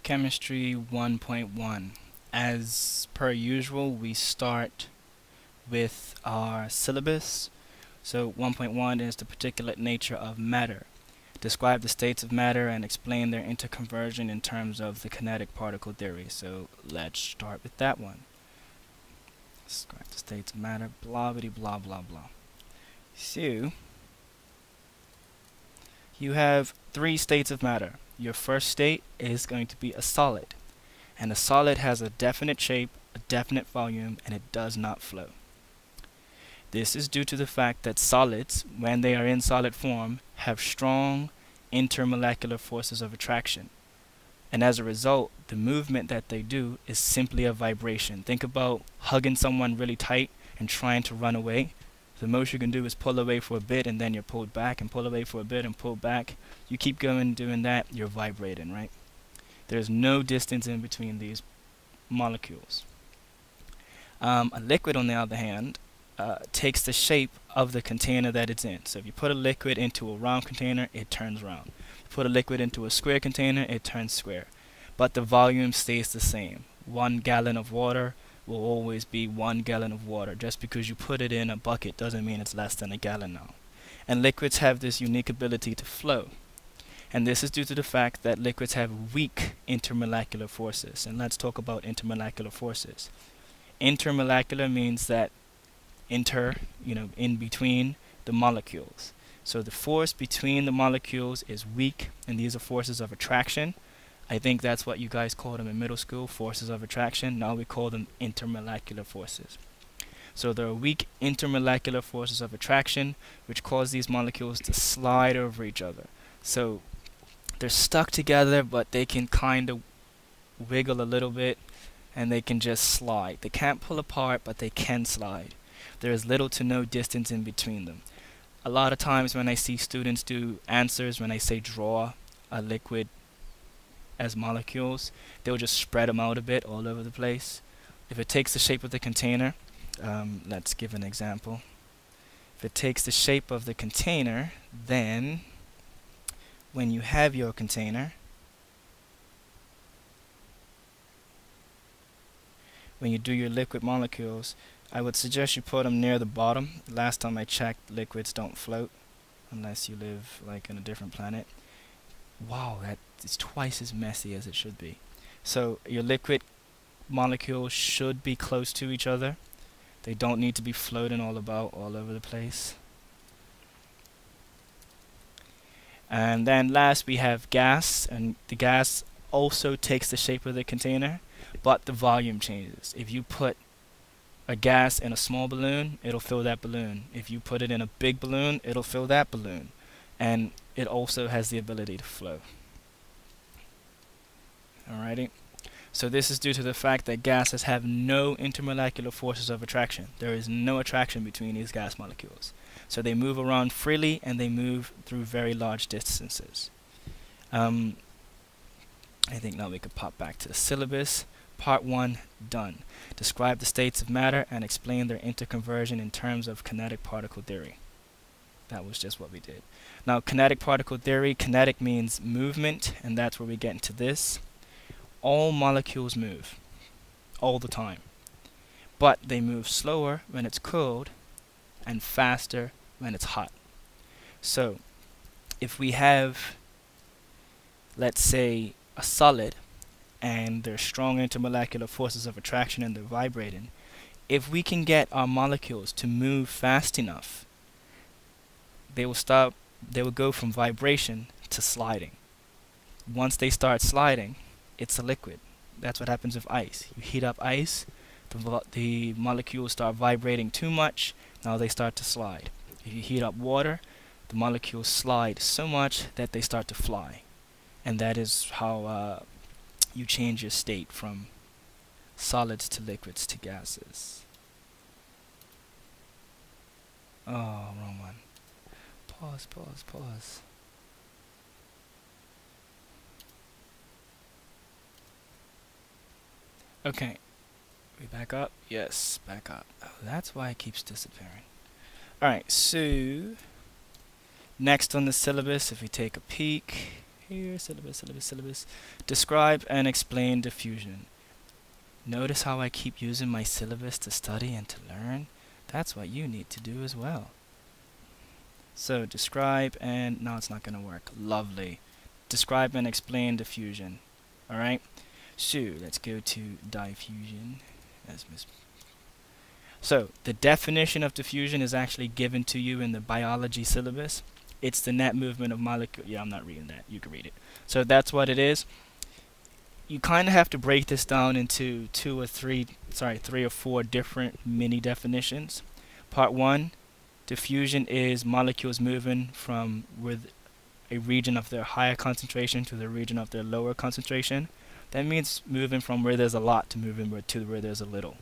Chemistry 1.1. As per usual, we start with our syllabus. So 1.1 is the particulate nature of matter. Describe the states of matter and explain their interconversion in terms of the kinetic particle theory. So let's start with that one. Describe the states of matter, blah blah blah blah blah. So you have three states of matter. Your first state is going to be a solid, and a solid has a definite shape, a definite volume, and it does not flow. This is due to the fact that solids, when they are in solid form, have strong intermolecular forces of attraction. And as a result, the movement that they do is simply a vibration. Think about hugging someone really tight and trying to run away. The most you can do is pull away for a bit and then you're pulled back, and pull away for a bit and pull back. You keep going doing that, you're vibrating, right? There's no distance in between these molecules. A liquid, on the other hand, takes the shape of the container that it's in. So if you put a liquid into a round container, it turns round. Put a liquid into a square container, it turns square. But the volume stays the same. 1 gallon of water will always be 1 gallon of water. Just because you put it in a bucket doesn't mean it's less than a gallon now. And liquids have this unique ability to flow. And this is due to the fact that liquids have weak intermolecular forces. And let's talk about intermolecular forces. Intermolecular means that in between the molecules. So the force between the molecules is weak, and these are forces of attraction. I think that's what you guys called them in middle school, forces of attraction. Now we call them intermolecular forces. So there are weak intermolecular forces of attraction which cause these molecules to slide over each other. So they're stuck together, but they can kind of wiggle a little bit and they can just slide. They can't pull apart, but they can slide. There is little to no distance in between them. A lot of times when I see students do answers, when I say draw a liquid as molecules, they'll just spread them out a bit all over the place. If it takes the shape of the container, let's give an example. If it takes the shape of the container, then when you have your container, when you do your liquid molecules, I would suggest you put them near the bottom. Last time I checked, liquids don't float unless you live like in a different planet. Wow, that is twice as messy as it should be. So your liquid molecules should be close to each other. They don't need to be floating all about all over the place. And then last we have gas, and the gas also takes the shape of the container, but the volume changes. If you put a gas in a small balloon, it'll fill that balloon. If you put it in a big balloon, it'll fill that balloon. And it also has the ability to flow. Alrighty. So this is due to the fact that gases have no intermolecular forces of attraction. There is no attraction between these gas molecules. So they move around freely and they move through very large distances. I think now we could pop back to the syllabus. Part 1 done. Describe the states of matter and explain their interconversion in terms of kinetic particle theory. That was just what we did. Now, kinetic particle theory, kinetic means movement, and that's where we get into this. All molecules move all the time, but they move slower when it's cold and faster when it's hot. So if we have, let's say, a solid and there's strong intermolecular forces of attraction and they're vibrating, if we can get our molecules to move fast enough, they will go from vibration to sliding. Once they start sliding, it's a liquid. That's what happens with ice. You heat up ice, the molecules start vibrating too much, now they start to slide. If you heat up water, the molecules slide so much that they start to fly. And that is how you change your state from solids to liquids to gases. Oh, wrong one. Pause. Okay, we back up? Yes, back up. Oh, that's why it keeps disappearing. Alright, so next on the syllabus, if we take a peek, here. Syllabus. Describe and explain diffusion. Notice how I keep using my syllabus to study and to learn? That's what you need to do as well. So describe and now it's not going to work. Lovely. Describe and explain diffusion. Alright? So let's go to diffusion. So the definition of diffusion is actually given to you in the biology syllabus. It's the net movement of molecules. Yeah, I'm not reading that. You can read it. So that's what it is. You kind of have to break this down into three or four different mini definitions. Part 1, diffusion is molecules moving from with a region of their higher concentration to the region of their lower concentration. That means moving from where there's a lot to moving to where there's a little.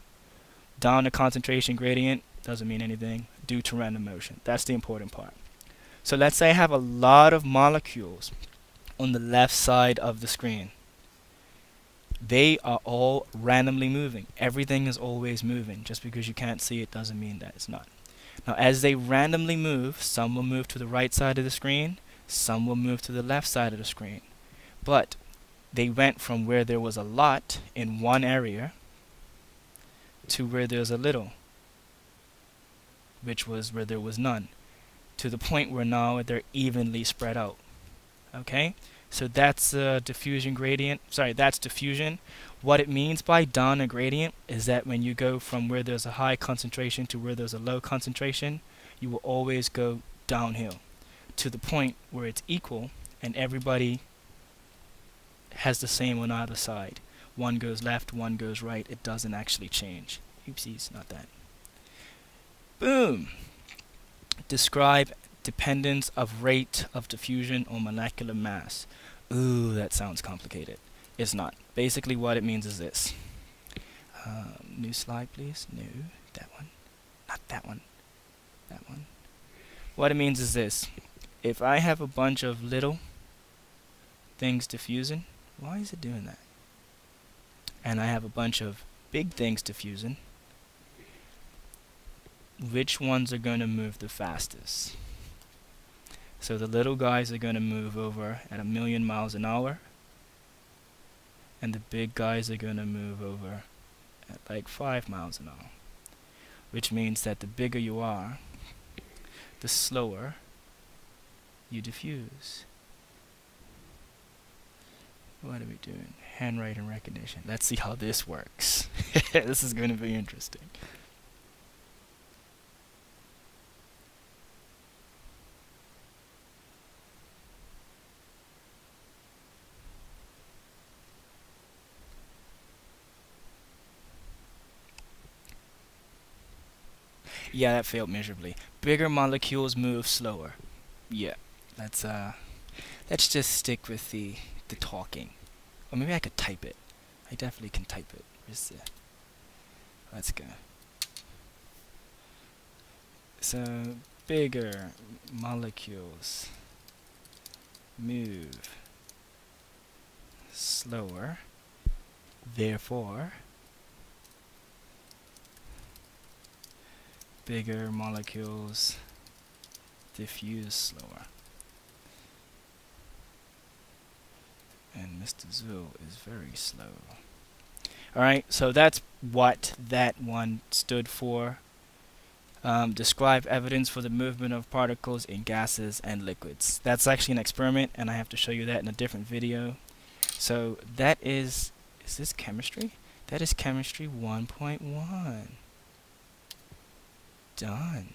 Down the concentration gradient doesn't mean anything due to random motion. That's the important part. So let's say I have a lot of molecules on the left side of the screen. They are all randomly moving. Everything is always moving. Just because you can't see it doesn't mean that it's not. Now as they randomly move, some will move to the right side of the screen, some will move to the left side of the screen. But they went from where there was a lot in one area to where there's a little, which was where there was none, to the point where now they're evenly spread out. Okay? So that's diffusion gradient. That's diffusion. What it means by down a gradient is that when you go from where there's a high concentration to where there's a low concentration, you will always go downhill to the point where it's equal and everybody has the same on either side. One goes left, one goes right. It doesn't actually change. Oopsies, not that. Boom! Describe dependence of rate of diffusion on molecular mass. Ooh, that sounds complicated. It's not. Basically what it means is this. New slide, please. No, that one. Not that one. That one. What it means is this. If I have a bunch of little things diffusing, why is it doing that? And I have a bunch of big things diffusing, which ones are going to move the fastest? So the little guys are going to move over at 1,000,000 miles an hour, and the big guys are going to move over at like 5 miles an hour, which means that the bigger you are, the slower you diffuse. What are we doing? Handwriting recognition. Let's see how this works. This is going to be interesting. Yeah, that failed miserably. Bigger molecules move slower. Yeah, let's just stick with the talking. Or maybe I could type it. I definitely can type it. Where's the... Let's go. So, bigger molecules move slower. Therefore, bigger molecules diffuse slower. And Mr. Zoo is very slow. Alright, so that's what that one stood for. Describe evidence for the movement of particles in gases and liquids. That's actually an experiment, and I have to show you that in a different video. So that is this chemistry? That is chemistry 1.1. Done.